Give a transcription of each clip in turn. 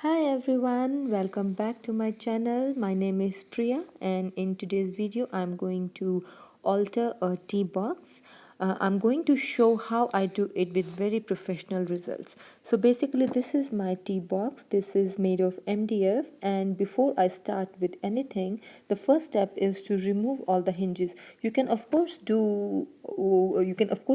Hi everyone, welcome back to my channel. My name is Priya and in today's video I'm going to alter a tea box. I'm going to show how I do it with very professional results. So basically this is my tea box. This is made of MDF, and before I start with anything, the first step is to remove all the hinges. You can of course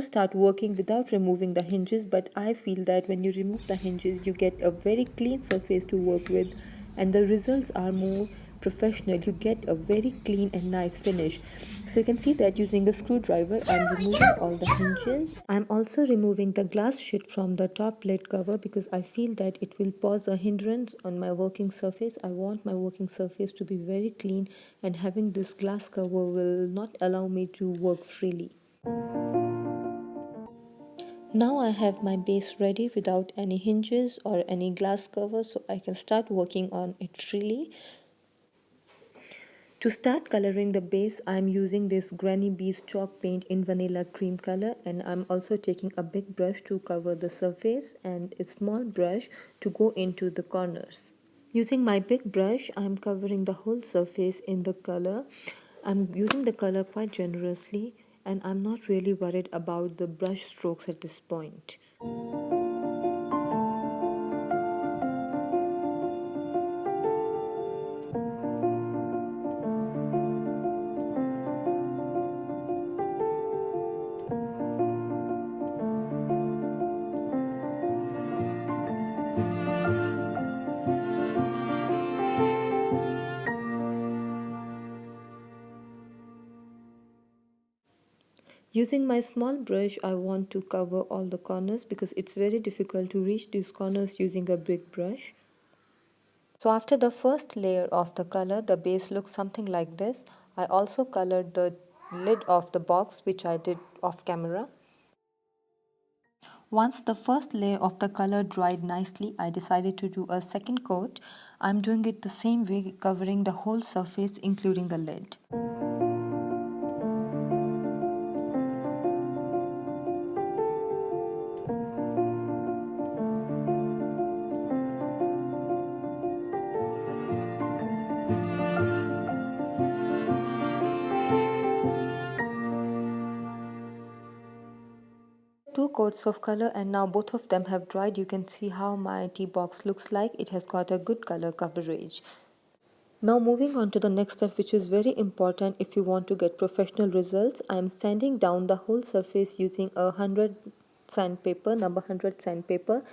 start working without removing the hinges, but I feel that when you remove the hinges you get a very clean surface to work with and the results are more professional. You get a very clean and nice finish. So you can see that using a screwdriver I'm removing all the hinges. I'm also removing the glass sheet from the top plate cover because I feel that it will pose a hindrance on my working surface. I want my working surface to be very clean, and having this glass cover will not allow me to work freely. Now I have my base ready without any hinges or any glass cover, so I can start working on it freely. To start coloring the base, I'm using this Granny Bees chalk paint in vanilla cream color, and I'm also taking a big brush to cover the surface and a small brush to go into the corners. Using my big brush, I'm covering the whole surface in the color. I'm using the color quite generously and I'm not really worried about the brush strokes at this point. Using my small brush, I want to cover all the corners because it's very difficult to reach these corners using a big brush. So after the first layer of the color, the base looks something like this. I also colored the lid of the box, which I did off camera. Once the first layer of the color dried nicely, I decided to do a second coat. I'm doing it the same way, covering the whole surface including the lid. Two coats of color and now both of them have dried. You can see how my tea box looks like. It has got a good color coverage. Now moving on to the next step, which is very important if you want to get professional results. I am sanding down the whole surface using a 100 sandpaper, number 100 sandpaper.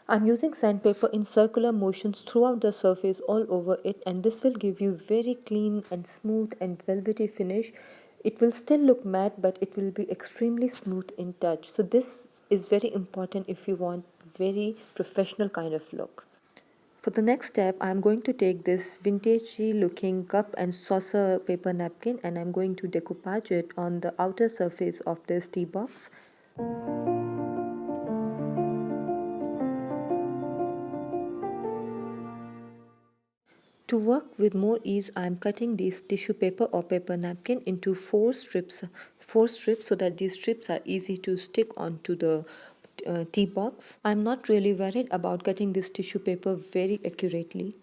I'm using sandpaper in circular motions throughout the surface all over it, and this will give you very clean and smooth and velvety finish. It will still look matte, but it will be extremely smooth in touch. So this is very important if you want very professional kind of look. For the next step, I'm going to take this vintagey looking cup and saucer paper napkin and I'm going to decoupage it on the outer surface of this tea box. To work with more ease, I am cutting this tissue paper or paper napkin into four strips so that these strips are easy to stick onto the tea box. I'm not really worried about cutting this tissue paper very accurately.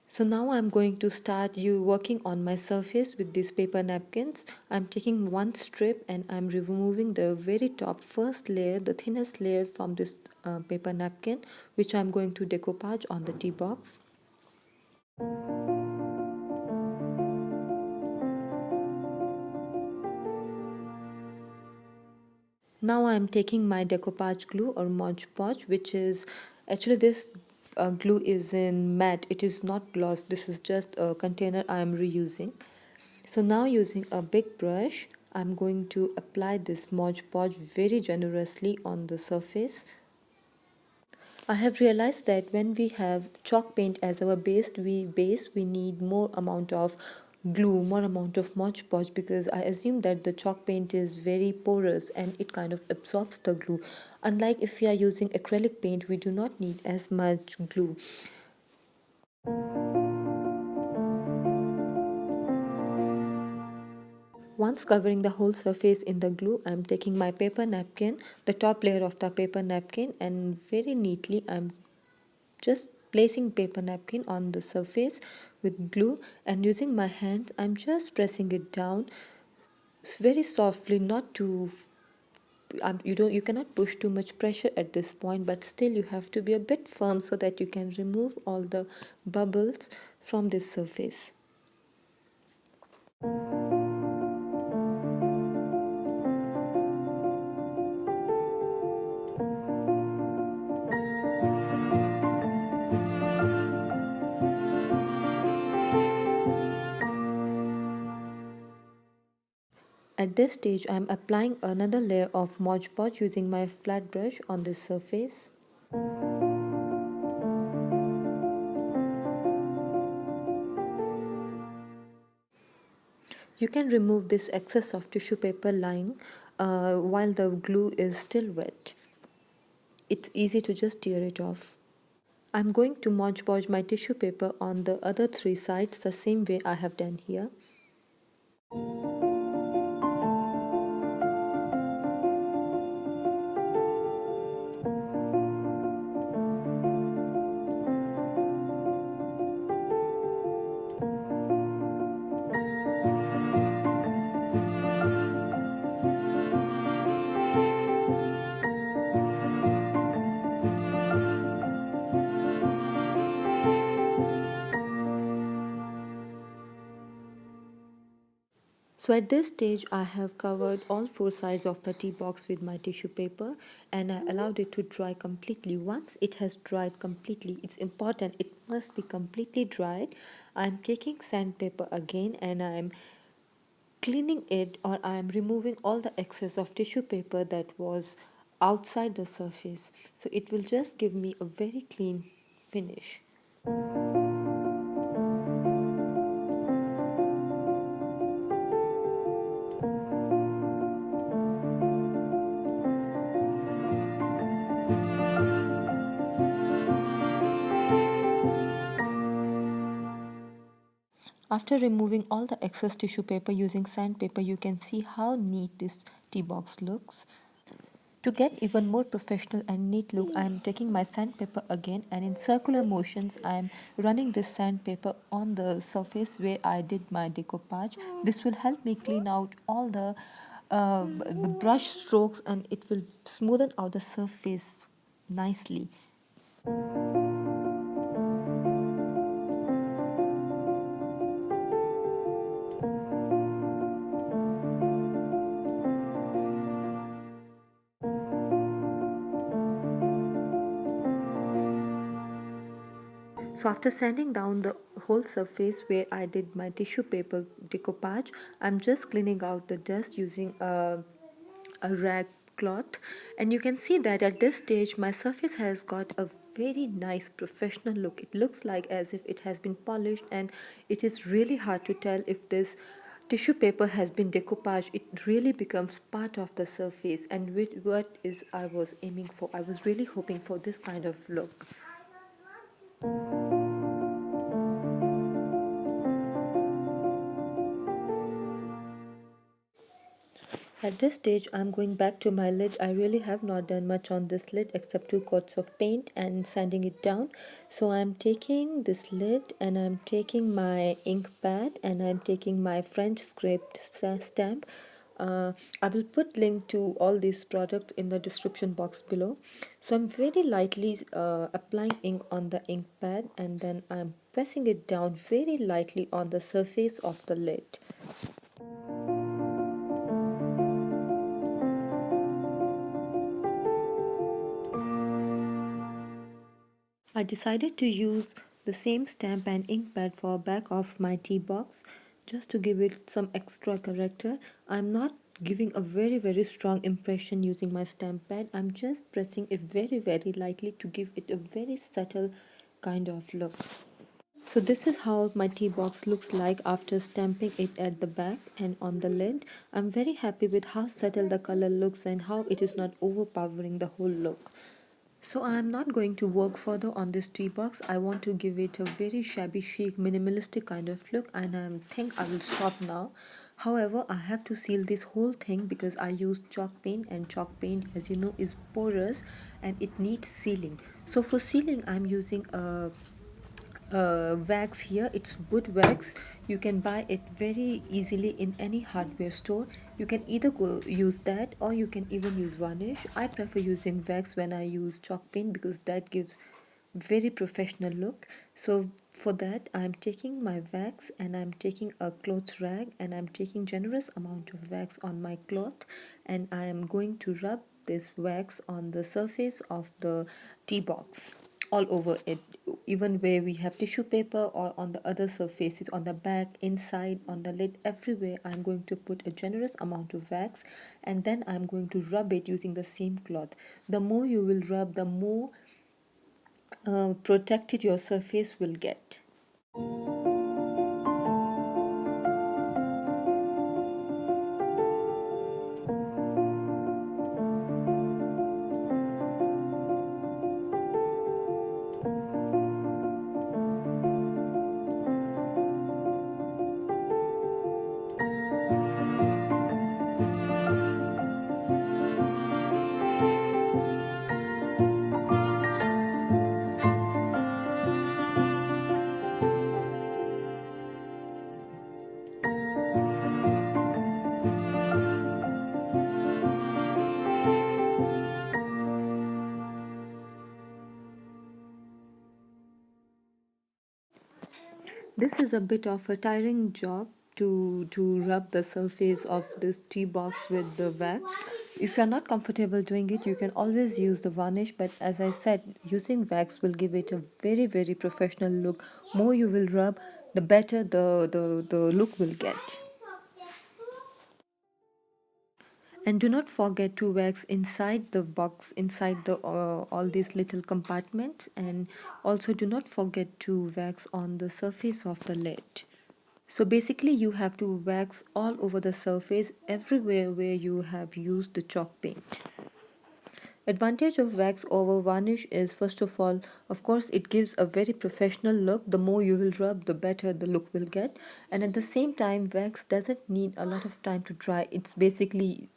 So now I'm going to start working on my surface with these paper napkins. I'm taking one strip and I'm removing the very top first layer, the thinnest layer from this paper napkin, which I'm going to decoupage on the tea box. Now I'm taking my decoupage glue or Mod Podge, which is actually this glue is in matte. It is not gloss. This is just a container I am reusing. So now using a big brush, I'm going to apply this Mod Podge very generously on the surface. I have realized that when we have chalk paint as our base, we need more amount of glue, more amount of Mod Podge, because I assume that the chalk paint is very porous and it kind of absorbs the glue. Unlike if we are using acrylic paint, we do not need as much glue. Once covering the whole surface in the glue, I'm taking my paper napkin, the top layer of the paper napkin, and very neatly I'm just placing paper napkin on the surface with glue, and using my hands I'm just pressing it down very softly, not too you cannot push too much pressure at this point, but still you have to be a bit firm so that you can remove all the bubbles from this surface. At this stage, I am applying another layer of Mod Podge using my flat brush on this surface. You can remove this excess of tissue paper lying while the glue is still wet. It's easy to just tear it off. I'm going to Mod Podge my tissue paper on the other three sides the same way I have done here. So at this stage, I have covered all four sides of the tea box with my tissue paper, and I allowed it to dry completely. Once it has dried completely, it's important, it must be completely dried. I'm taking sandpaper again and I'm cleaning it, or I'm removing all the excess of tissue paper that was outside the surface. So it will just give me a very clean finish. After removing all the excess tissue paper using sandpaper, you can see how neat this tea box looks. To get even more professional and neat look, I am taking my sandpaper again, and in circular motions I am running this sandpaper on the surface where I did my decoupage. This will help me clean out all the brush strokes, and it will smoothen out the surface nicely. So after sanding down the whole surface where I did my tissue paper decoupage, I'm just cleaning out the dust using a rag cloth, and you can see that at this stage my surface has got a very nice professional look. It looks like as if it has been polished, and it is really hard to tell if this tissue paper has been decoupaged. It really becomes part of the surface, and with what is I was aiming for. I was really hoping for this kind of look. At this stage, I'm going back to my lid. I really have not done much on this lid except two coats of paint and sanding it down. So I'm taking this lid and I'm taking my ink pad and I'm taking my French scraped stamp. I will put link to all these products in the description box below. So I'm very lightly applying ink on the ink pad, and then I'm pressing it down very lightly on the surface of the lid. I decided to use the same stamp and ink pad for back of my tea box just to give it some extra character. I'm not giving a very strong impression using my stamp pad. I'm just pressing it very lightly to give it a very subtle kind of look. So this is how my tea box looks like after stamping it at the back and on the lid. I'm very happy with how subtle the color looks and how it is not overpowering the whole look. So I'm not going to work further on this tea box. I want to give it a very shabby chic minimalistic kind of look, and I think I will stop now. However, I have to seal this whole thing because I used chalk paint, and chalk paint, as you know, is porous and it needs sealing. So for sealing I'm using a wax here. It's wood wax. You can buy it very easily in any hardware store. You can either go use that or you can even use varnish. I prefer using wax when I use chalk paint because that gives very professional look. So for that I'm taking my wax and I'm taking a cloth rag and I'm taking generous amount of wax on my cloth, and I am going to rub this wax on the surface of the tea box, all over it, even where we have tissue paper or on the other surfaces, on the back, inside, on the lid, everywhere I'm going to put a generous amount of wax, and then I'm going to rub it using the same cloth. The more you will rub, the more protected your surface will get. This is a bit of a tiring job to rub the surface of this tea box with the wax. If you're not comfortable doing it, you can always use the varnish, but as I said, using wax will give it a very professional look. More you will rub, the better the look will get. And do not forget to wax inside the box, inside the all these little compartments, and also do not forget to wax on the surface of the lid. So basically you have to wax all over the surface everywhere where you have used the chalk paint. Advantage of wax over varnish is, first of all, of course, it gives a very professional look. The more you will rub, the better the look will get. And at the same time, wax doesn't need a lot of time to dry. It's basically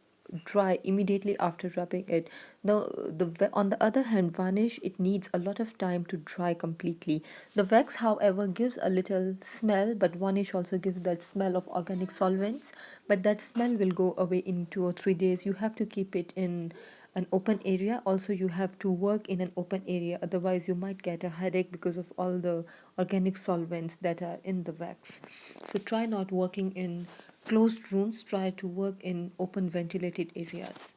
dry immediately after rubbing it. On the other hand, varnish, it needs a lot of time to dry completely. The wax, however, gives a little smell, but varnish also gives that smell of organic solvents. But that smell will go away in 2 or 3 days. You have to keep it in an open area. Also, you have to work in an open area, otherwise you might get a headache because of all the organic solvents that are in the wax. So try not working in closed rooms, try to work in open ventilated areas.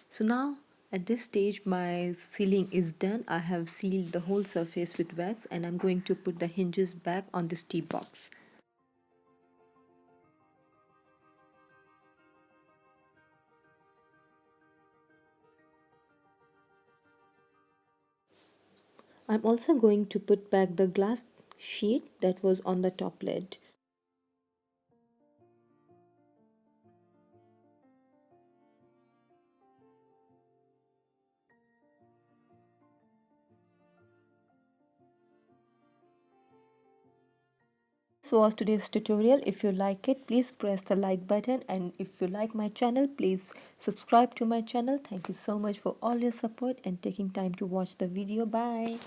So now at this stage my sealing is done. I have sealed the whole surface with wax and I'm going to put the hinges back on this tea box. I'm also going to put back the glass sheet that was on the top lid. This was today's tutorial. If you like it, please press the like button, and if you like my channel, please subscribe to my channel. Thank you so much for all your support and taking time to watch the video. Bye.